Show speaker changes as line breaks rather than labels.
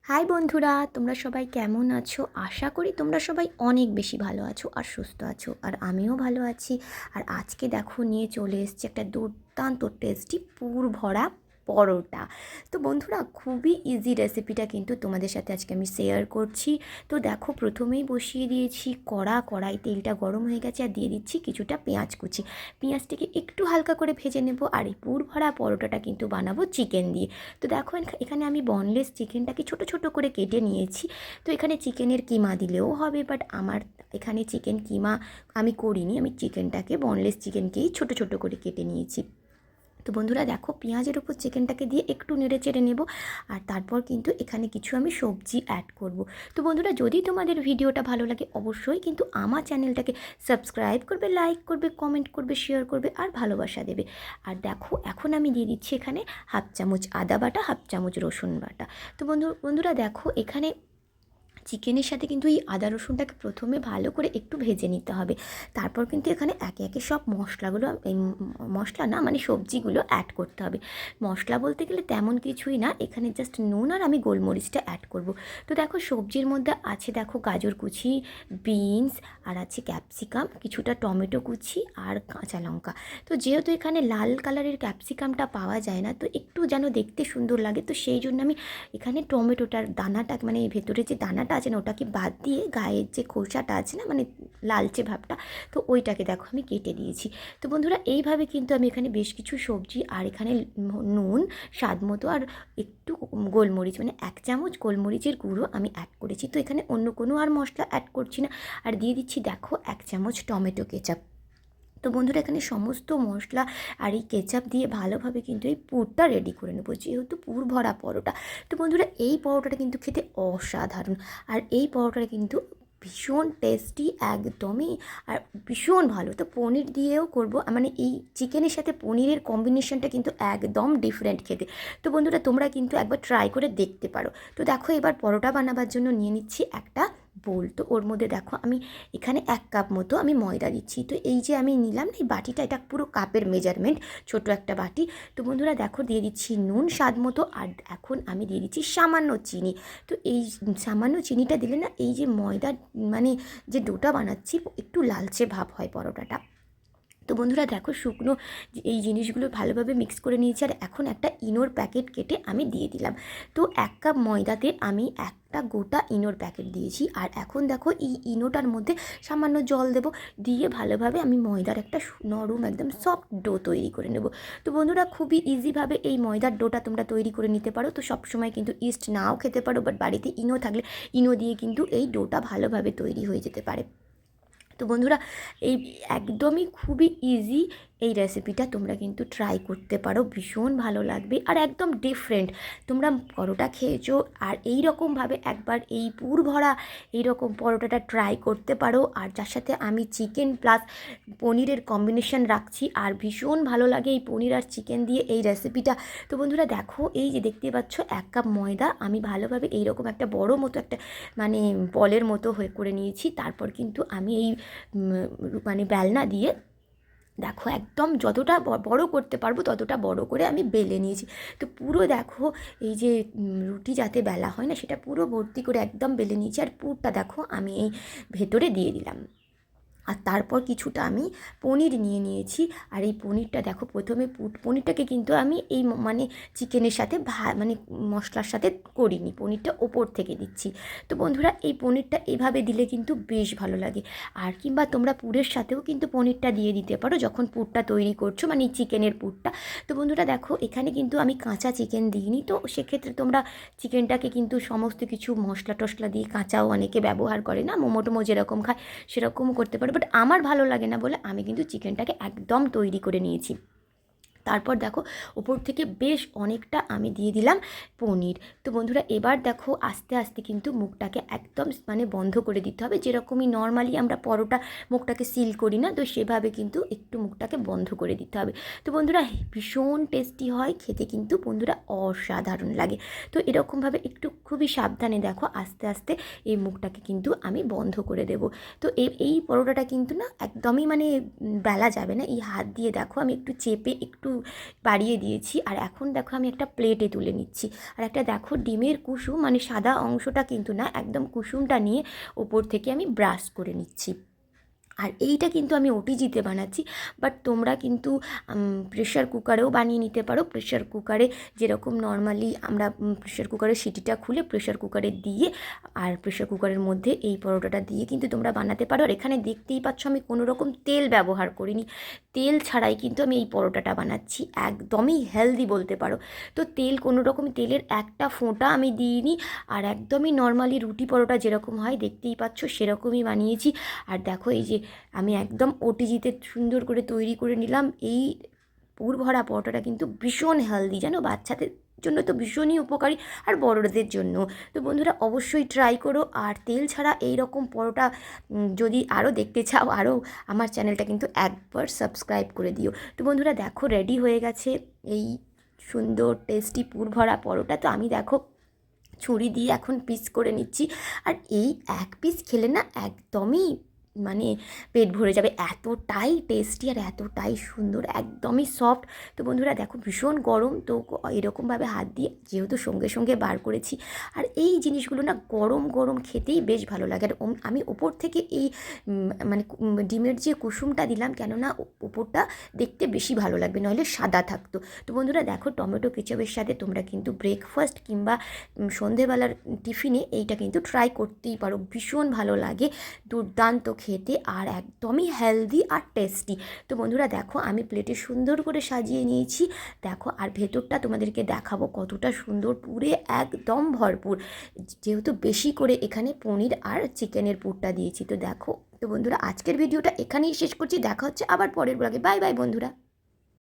High বন্ধুরা, তোমরা সবাই কেমন আছো? আশা করি তোমরা সবাই অনেক বেশি ভালো আছো আর সুস্থ আছো, আর আমিও ভালো আছি। আর আজকে দেখো নিয়ে চলে এসেছি একটা দুর্দান্ত টেস্টি পুর ভরা পরোটা। তো বন্ধুরা, খুবই ইজি রেসিপিটা কিন্তু তোমাদের সাথে আজকে আমি শেয়ার করছি। তো দেখো, প্রথমেই বসিয়ে দিয়েছি কড়াই, তেলটা গরম হয়ে গেছে, আর দিয়ে দিচ্ছি কিছুটা পেঁয়াজ কুচি। পেঁয়াজটাকে একটু হালকা করে ভেজে নেব। আর এই পুর ভরা পরোটাটা কিন্তু বানাবো চিকেন দিয়ে। তো দেখো, এখানে আমি বনলেস চিকেনটাকে ছোট ছোট করে কেটে নিয়েছি। তো এখানে চিকেনের কিমা দিলেও হবে, বাট আমার এখানে চিকেন কিমা আমি করিনি, আমি চিকেনটাকে বনলেস চিকেনকেই ছোট ছোট করে কেটে নিয়েছি। তো বন্ধুরা দেখো, পেঁয়াজের উপর চিকেনটাকে দিয়ে একটু নেড়ে চেড়ে নেব। আর তারপর কিন্তু এখানে কিছু আমি সবজি অ্যাড করব। তো বন্ধুরা, যদি তোমাদের ভিডিওটা ভালো লাগে অবশ্যই কিন্তু আমার চ্যানেলটাকে সাবস্ক্রাইব করবে, লাইক করবে, কমেন্ট করবে, শেয়ার করবে আর ভালোবাসা দেবে। আর দেখো, এখন আমি দিয়ে দিচ্ছি এখানে হাফ চামচ আদা বাটা, হাফ চামচ রসুন বাটা। তো বন্ধুরা দেখো, এখানে চিকেনের সাথে কিন্তু এই আদা রসুনটাকে প্রথমে ভালো করে একটু ভেজে নিতে হবে। তারপর কিন্তু এখানে একে একে সব মশলাগুলো, মশলা না মানে সবজিগুলো অ্যাড করতে হবে। মশলা বলতে গেলে তেমন কিছুই না, এখানে জাস্ট নুন আর আমি গোলমরিচটা অ্যাড করব। তো দেখো, সবজির মধ্যে আছে দেখো গাজর কুচি, বিনস, আর আছে ক্যাপসিকাম, কিছুটা টমেটো কুচি আর কাঁচা লঙ্কা। তো যেহেতু এখানে লাল কালারের ক্যাপসিকামটা পাওয়া যায় না, তো একটু যেন দেখতে সুন্দর লাগে, তো সেই জন্য আমি এখানে টমেটোটার দানাটা মানে ভেতরে যে দানাটা আছে না ওটাকে বাদ দিয়ে গায়ের যে খোসাটা আছে না মানে লালচে ভাবটা, তো ওইটাকে দেখো আমি কেটে দিয়েছি। তো বন্ধুরা, এইভাবে কিন্তু আমি এখানে বেশ কিছু সবজি আর এখানে নুন স্বাদ মতো আর একটু গোলমরিচ মানে 1 চামচ গোলমরিচের গুঁড়ো আমি অ্যাড করেছি। তো এখানে অন্য কোনো আর মশলা অ্যাড করছি না। আর দিয়ে দিচ্ছি দেখো 1 চামচ টমেটো কেচাপ। তো বন্ধুরা, এখানে সমস্ত মশলা আর এই কেচাপ দিয়ে ভালোভাবে কিন্তু এই পুরটা রেডি করে নেবো, যেহেতু পুর ভরা পরোটা। তো বন্ধুরা, এই পরোটাটা কিন্তু খেতে অসাধারণ, আর এই পরোটাটা কিন্তু ভীষণ টেস্টি একদমই, আর ভীষণ ভালো। তো পনির দিয়েও করব, মানে এই চিকেনের সাথে পনিরের কম্বিনেশনটা কিন্তু একদম ডিফারেন্ট খেতে। তো বন্ধুরা, তোমরা কিন্তু একবার ট্রাই করে দেখতে পারো। তো দেখো, এবার পরোটা বানাবার জন্য নিয়ে নিচ্ছি একটা বোল। তো ওর মধ্যে দেখো আমি এখানে 1 কাপ মতো আমি ময়দা দিচ্ছি। তো এই যে আমি নিলাম এই বাটিটা, এটা পুরো কাপের মেজারমেন্ট, ছোট একটা বাটি। তো বন্ধুরা দেখো, দিয়ে দিচ্ছি নুন স্বাদ মতো, আর এখন আমি দিয়ে দিচ্ছি সামান্য চিনি। তো এই সামান্য চিনিটা দিলে না, এই যে ময়দা মানে যে ডোটা বানাচ্ছি একটু লালচে ভাব হয় পরোটাটা। তো বন্ধুরা দেখো, শুকনো এই জিনিসগুলো ভালোভাবে মিক্স করে নিয়েছি, আর এখন একটা ইনোর প্যাকেট কেটে আমি দিয়ে দিলাম। তো 1 কাপ ময়দাতে আমি একটা গোটা ইনোর প্যাকেট দিয়েছি। আর এখন দেখো, এই ইনোটার মধ্যে সামান্য জল দেব, দিয়ে ভালোভাবে আমি ময়দার একটা নরম একদম সফট ডো তৈরি করে নেব। তো বন্ধুরা, খুবই ইজিভাবে এই ময়দার ডোটা তোমরা তৈরি করে নিতে পারো। তো সবসময় কিন্তু ইস্ট নাও খেতে পারো, বাট বাড়িতে ইনো থাকলে ইনো দিয়ে কিন্তু এই ডোটা ভালোভাবে তৈরি হয়ে যেতে পারে। তো বন্ধুরা, এই একদমই খুবই ইজি এই রেসিপিটা তোমরা কিন্তু ট্রাই করতে পারো, ভীষণ ভালো লাগবে আর একদম ডিফারেন্ট। তোমরা পরোটা খেয়েছো, আর এই রকমভাবে একবার এই পুর ভরা এইরকম পরোটাটা ট্রাই করতে পারো। আর যার সাথে আমি চিকেন প্লাস পনিরের কম্বিনেশন রাখছি, আর ভীষণ ভালো লাগে এই পনির আর চিকেন দিয়ে এই রেসিপিটা। তো বন্ধুরা দেখো, এই যে দেখতে পাচ্ছ 1 কাপ ময়দা আমি ভালোভাবে এইরকম একটা বড় মতো একটা মানে বলের মতো হয়ে করে নিয়েছি। তারপর কিন্তু আমি এই মানে বেলনা দিয়ে দেখো একদম যতটা বড় করতে পারবো ততটা বড় করে আমি বেলে নিয়েছি। তো পুরো দেখো, এই যে রুটি যাতে বেলা হয় না সেটা পুরো ভর্তি করে একদম বেলে নিয়েছি। আর পুরটা দেখো আমি এই ভেতরে দিয়ে দিলাম। আর তারপর কিছুটা আমি পনির নিয়ে নিয়েছি। আর এই পনিরটা দেখো, প্রথমে পনিরটাকে কিন্তু আমি এই মানে চিকেনের সাথে মানে মশলার সাথে করিনি, পনিরটা ওপর থেকে দিচ্ছি। তো বন্ধুরা, এই পনিরটা এভাবে দিলে কিন্তু বেশ ভালো লাগে। আর কিংবা তোমরা পুরের সাথেও কিন্তু পনিরটা দিয়ে দিতে পারো যখন পুরটা তৈরি করছো, মানে এই চিকেনের পুরটা। তো বন্ধুরা দেখো, এখানে কিন্তু আমি কাঁচা চিকেন দিইনি, তো সেক্ষেত্রে তোমরা চিকেনটাকে কিন্তু সমস্ত কিছু মশলা টশলা দিয়ে কাঁচাও অনেকে ব্যবহার করে না, মোমো টোমো যেরকম খায় সেরকমও করতে পারো, বাট আমার ভালো লাগে না বলে আমি কিন্তু চিকেনটাকে একদম তৈরি করে নিয়েছি। তারপর দেখো, ওপর থেকে বেশ অনেকটা আমি দিয়ে দিলাম পনির। তো বন্ধুরা, এবার দেখো আস্তে আস্তে কিন্তু মুখটাকে একদম মানে বন্ধ করে দিতে হবে, যেরকমই নর্মালি আমরা পরোটা মুখটাকে সিল করি না, তো সেভাবে কিন্তু একটু মুখটাকে বন্ধ করে দিতে হবে। তো বন্ধুরা, ভীষণ টেস্টি হয় খেতে, কিন্তু বন্ধুরা অসাধারণ লাগে। তো এরকমভাবে একটু খুবই সাবধানে দেখো আস্তে আস্তে এই মুখটাকে কিন্তু আমি বন্ধ করে দেব। তো এই পরোটাটা কিন্তু না একদমই মানে বেলা যাবে না, এই হাত দিয়ে দেখো আমি একটু চেপে একটু একটু বাড়িয়ে দিয়েছি। আর এখন দেখো আমি একটা প্লেটে তুলে নিচ্ছি। আর একটা দেখো ডিমের কুসুম, মানে সাদা অংশটা কিন্তু না, একদম কুসুমটা নিয়ে ওপর থেকে আমি ব্রাশ করে নিচ্ছি। আর এইটা কিন্তু আমি ওটিজিতে বানাচ্ছি, বাট তোমরা কিন্তু প্রেশার কুকারেও বানিয়ে নিতে পারো। প্রেশার কুকারে যেরকম নর্মালি আমরা প্রেশার কুকারের সিটিটা খুলে প্রেশার কুকারে দিয়ে, আর প্রেশার কুকারের মধ্যে এই পরোটাটা দিয়ে কিন্তু তোমরা বানাতে পারো। আর এখানে দেখতেই পাচ্ছ আমি কোনো রকম তেল ব্যবহার করিনি, তেল ছাড়াই কিন্তু আমি এই পরোটাটা বানাচ্ছি, একদমই হেলদি বলতে পারো। তো তেল কোনো রকম, তেলের একটা ফোঁটা আমি দিইনি, আর একদমই নর্মালি রুটি পরোটা যেরকম হয় দেখতেই পাচ্ছ সেরকমই বানিয়েছি। আর দেখো এই যে আমি একদম ওটিজিতে সুন্দর করে তৈরি করে নিলাম। এই পুর ভরা পরোটাটা কিন্তু ভীষণ হেলদি, জানো, বাচ্চাদের জন্য তো ভীষণই উপকারী, আর বড়দের জন্য। তো বন্ধুরা অবশ্যই ট্রাই করো। আর তেল ছাড়া এই রকম পরোটা যদি আরও দেখতে চাও, আরও আমার চ্যানেলটা কিন্তু একবার সাবস্ক্রাইব করে দিও। তো বন্ধুরা দেখো রেডি হয়ে গেছে এই সুন্দর টেস্টি পুর ভরা পরোটা। তো আমি দেখো ছুরি দিয়ে এখন পিস করে নিচ্ছি। আর এই এক পিস খেলে না একদমই মানে পেট ভরে যাবে, এতটাই টেস্টি আর এতটাই সুন্দর, একদমই সফট। তো বন্ধুরা দেখো ভীষণ গরম, তো এরকমভাবে হাত দিয়ে যেহেতু সঙ্গে সঙ্গে বার করেছি, আর এই জিনিসগুলো না গরম গরম খেতেই বেশ ভালো লাগে। আর আমি ওপর থেকে এই মানে ডিমের যে কুসুমটা দিলাম, কেননা ওপরটা দেখতে বেশি ভালো লাগবে, নইলে সাদা থাকতো। তো বন্ধুরা দেখো টমেটো কেচাপের সাথে তোমরা কিন্তু ব্রেকফাস্ট কিংবা সন্ধেবেলার টিফিনে এইটা কিন্তু ট্রাই করতেই পারো, ভীষণ ভালো লাগে, দুর্দান্ত খেতে, আর একদমই হেলদি আর টেস্টি। তো বন্ধুরা দেখো আমি প্লেটে সুন্দর করে সাজিয়ে নিয়েছি, দেখো আর ভেতরটা তোমাদেরকে দেখাবো কতটা সুন্দর, পুরে একদম ভরপুর, যেহেতু বেশি করে এখানে পনির আর চিকেনের পুরটা দিয়েছি। তো দেখো, তো বন্ধুরা আজকের ভিডিওটা এখানেই শেষ করছি, দেখা হচ্ছে আবার পরের ব্লগে। বাই বাই বন্ধুরা।